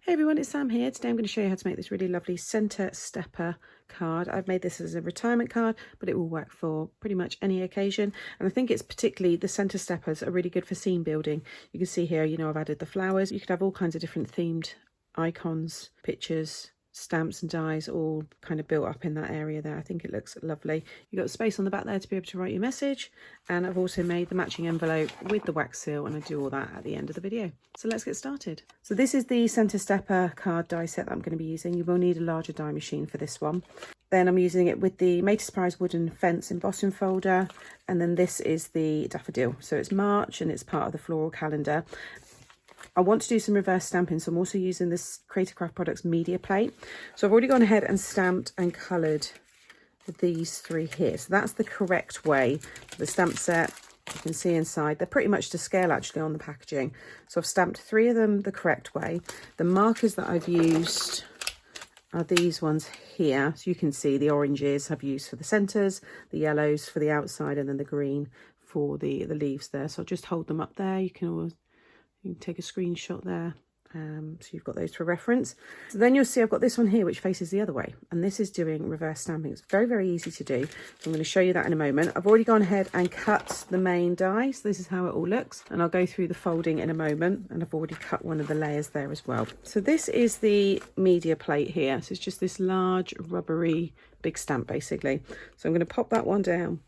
Hey everyone, it's Sam here. Today I'm going to show you how to make this really lovely centre stepper card. I've made this as a retirement card, but it will work for pretty much any occasion. And I think it's particularly the centre steppers are really good for scene building. You can see here, I've added the flowers. You could have all kinds of different themed icons, pictures, stamps and dies all kind of built up in that area there. I think it looks lovely. You've got space on the back there to be able to write your message, and I've also made the matching envelope with the wax seal, and I do all that at the end of the video. So let's get started. So this is the centre stepper card die set that I'm going to be using. You will need a larger die machine for this one. Then I'm using it with the Made to Surprise wooden fence embossing folder, and then this is the daffodil. So it's March and it's part of the floral calendar. I want to do some reverse stamping, so I'm also using this Creative Craft Products media plate. So I've already gone ahead and stamped and coloured these three here. So that's the correct way. The stamp set, you can see inside, they're pretty much to scale actually on the packaging. So I've stamped three of them the correct way. The markers that I've used are these ones here. So you can see the oranges I've used for the centres, the yellows for the outside, and then the green for the leaves there. So I'll just hold them up there. You can take a screenshot there, so you've got those for reference. So then you'll see I've got this one here which faces the other way, and this is doing reverse stamping. It's very, very easy to do, so I'm going to show you that in a moment. I've already gone ahead and cut the main die, so this is how it all looks, and I'll go through the folding in a moment, and I've already cut one of the layers there as well. So this is the media plate here. So it's just this large rubbery big stamp basically. So I'm going to pop that one down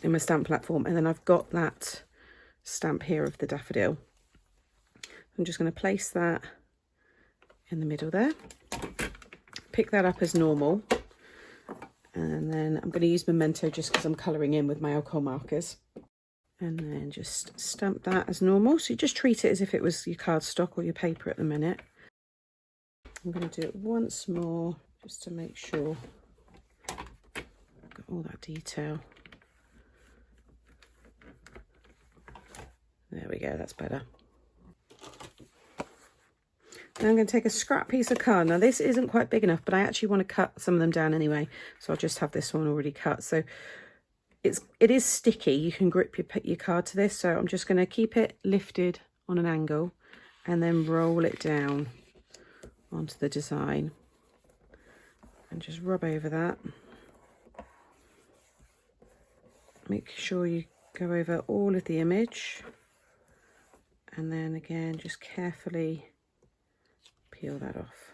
in my stamp platform, and then I've got that stamp here of the daffodil. I'm just going to place that in the middle there, pick that up as normal, and then I'm going to use Memento just because I'm colouring in with my alcohol markers, and then just stamp that as normal. So you just treat it as if it was your cardstock or your paper at the minute. I'm going to do it once more just to make sure I've got all that detail. There we go, that's better. Now I'm going to take a scrap piece of card. Now this isn't quite big enough, but I actually want to cut some of them down anyway. So I'll just have this one already cut. So it is sticky. You can grip your card to this. So I'm just going to keep it lifted on an angle and then roll it down onto the design. And just rub over that. Make sure you go over all of the image. And then again, just carefully peel that off,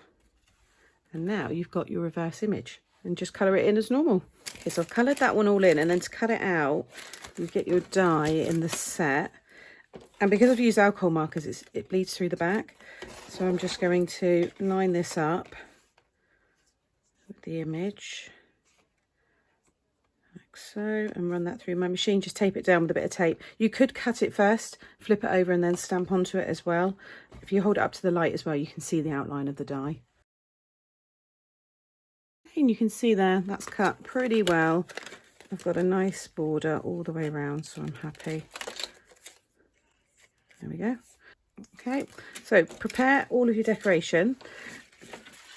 and now you've got your reverse image, and just colour it in as normal. Okay, so I've coloured that one all in, and then to cut it out you get your die in the set, and because I've used alcohol markers it bleeds through the back, so I'm just going to line this up with the image like so, and run that through my machine. Just tape it down with a bit of tape. You could cut it first, flip it over, and then stamp onto it as well. If you hold it up to the light as well, you can see the outline of the die. And you can see there, that's cut pretty well. I've got a nice border all the way around, so I'm happy. There we go. Okay, so prepare all of your decoration.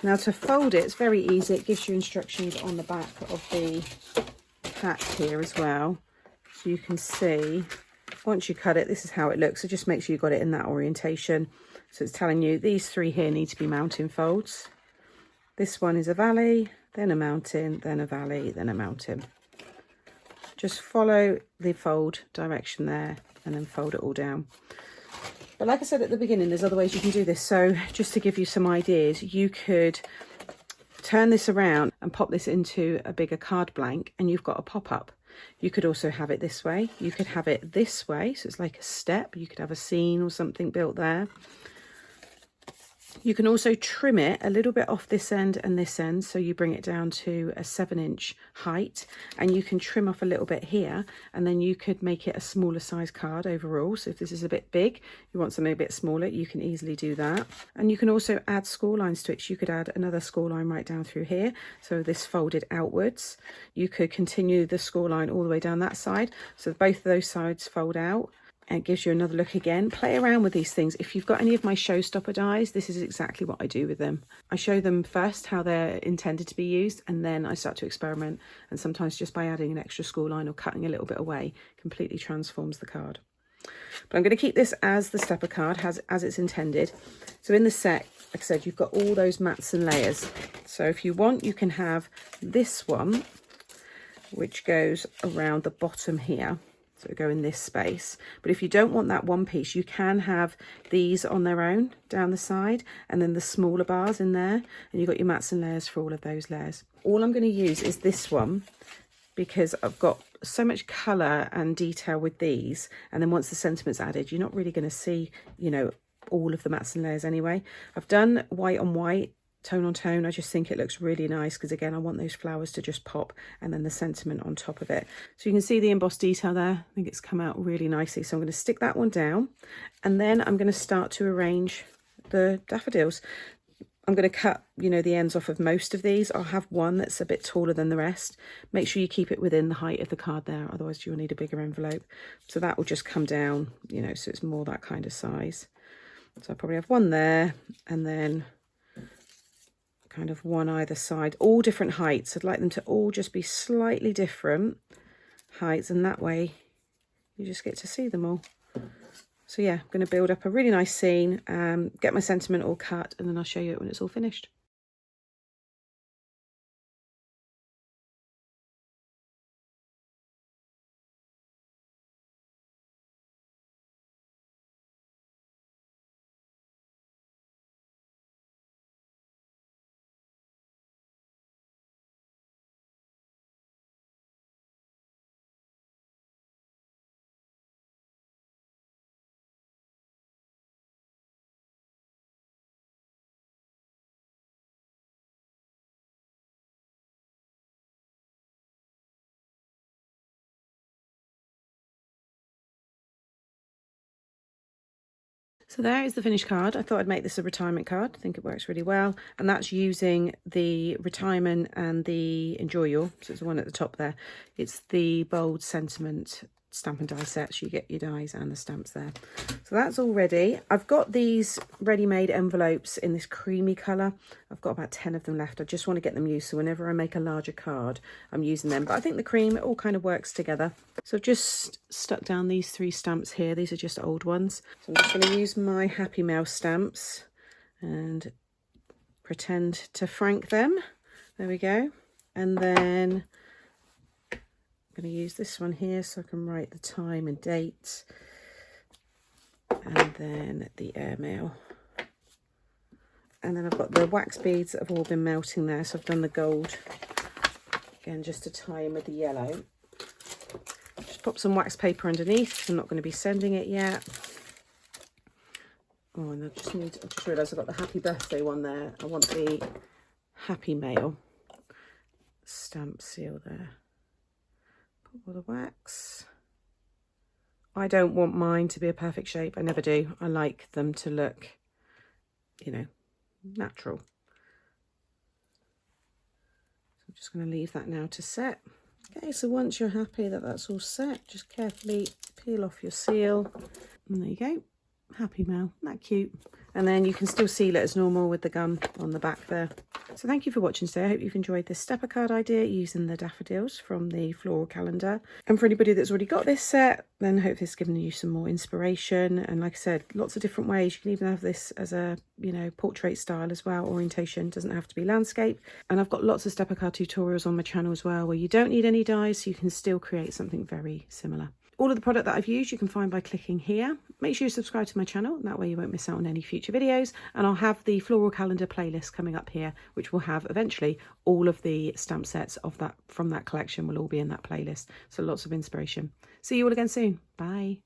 Now to fold it, it's very easy. It gives you instructions on the back of the pack here as well, so you can see once you cut it, this is how it looks. So just make sure you got it in that orientation. So it's telling you these three here need to be mountain folds. This one is a valley, then a mountain, then a valley, then a mountain. Just follow the fold direction there and then fold it all down. But like I said at the beginning, there's other ways you can do this. So just to give you some ideas, you could turn this around and pop this into a bigger card blank, and you've got a pop-up. You could also have it this way. You could have it this way, so it's like a step. You could have a scene or something built there. You can also trim it a little bit off this end and this end, so you bring it down to a 7-inch height, and you can trim off a little bit here, and then you could make it a smaller size card overall. So if this is a bit big, you want something a bit smaller, you can easily do that. And you can also add score lines to it. So you could add another score line right down through here, so this folded outwards. You could continue the score line all the way down that side, so both of those sides fold out. And it gives you another look again. Play around with these things. If you've got any of my showstopper dies, this is exactly what I do with them. I show them first how they're intended to be used, and then I start to experiment. And sometimes just by adding an extra score line or cutting a little bit away completely transforms the card. But I'm going to keep this as the stepper card, as it's intended. So in the set, like I said, you've got all those mats and layers. So if you want, you can have this one, which goes around the bottom here. So it'll go in this space. But if you don't want that one piece, you can have these on their own down the side, and then the smaller bars in there. And you've got your mats and layers for all of those layers. All I'm going to use is this one, because I've got so much colour and detail with these. And then once the sentiment's added, you're not really going to see, you know, all of the mats and layers anyway. I've done white on white, tone on tone. I just think it looks really nice because, again, I want those flowers to just pop, and then the sentiment on top of it. So you can see the embossed detail there. I think it's come out really nicely. So I'm going to stick that one down, and then I'm going to start to arrange the daffodils. I'm going to cut, you know, the ends off of most of these. I'll have one that's a bit taller than the rest. Make sure you keep it within the height of the card there, otherwise you'll need a bigger envelope. So that will just come down, you know, so it's more that kind of size. So I'll probably have one there, and then kind of one either side, all different heights. I'd like them to all just be slightly different heights, and that way you just get to see them all. So yeah, I'm going to build up a really nice scene, get my sentiment all cut, and then I'll show you it when it's all finished. So there is the finished card. I thought I'd make this a retirement card. I think it works really well. And that's using the retirement and the enjoy your, so it's the one at the top there. It's the bold sentiment stamp and die set, so you get your dies and the stamps there. So that's all ready. I've got these ready-made envelopes in this creamy colour. I've got about 10 of them left. I just want to get them used, so whenever I make a larger card, I'm using them. But I think the cream, it all kind of works together. So I've just stuck down these 3 stamps here. These are just old ones. So I'm just going to use my Happy Mail stamps and pretend to frank them. There we go. And then I'm going to use this one here so I can write the time and date, and then the airmail. And then I've got the wax beads that have all been melting there, so I've done the gold again just to tie in with the yellow. Just pop some wax paper underneath. I'm not going to be sending it yet. Oh, and I just realised I've got the happy birthday one there. I want the Happy Mail stamp seal there. Put all the wax. I don't want mine to be a perfect shape. I never do. I like them to look, you know, natural. So I'm just going to leave that now to set. Okay, so once you're happy that that's all set, just carefully peel off your seal. And there you go. Happy Mail. Isn't that cute? And then you can still seal it as normal with the gum on the back there. So thank you for watching today. I hope you've enjoyed this stepper card idea using the daffodils from the floral calendar. And for anybody that's already got this set, then I hope this has given you some more inspiration. And like I said, lots of different ways. You can even have this as a, you know, portrait style as well. Orientation doesn't have to be landscape. And I've got lots of stepper card tutorials on my channel as well, where you don't need any dies, so you can still create something very similar. All of the product that I've used you can find by clicking here. Make sure you subscribe to my channel, that way you won't miss out on any future videos. And I'll have the floral calendar playlist coming up here, which will have eventually all of the stamp sets of that from that collection will all be in that playlist. So lots of inspiration. See you all again soon. Bye.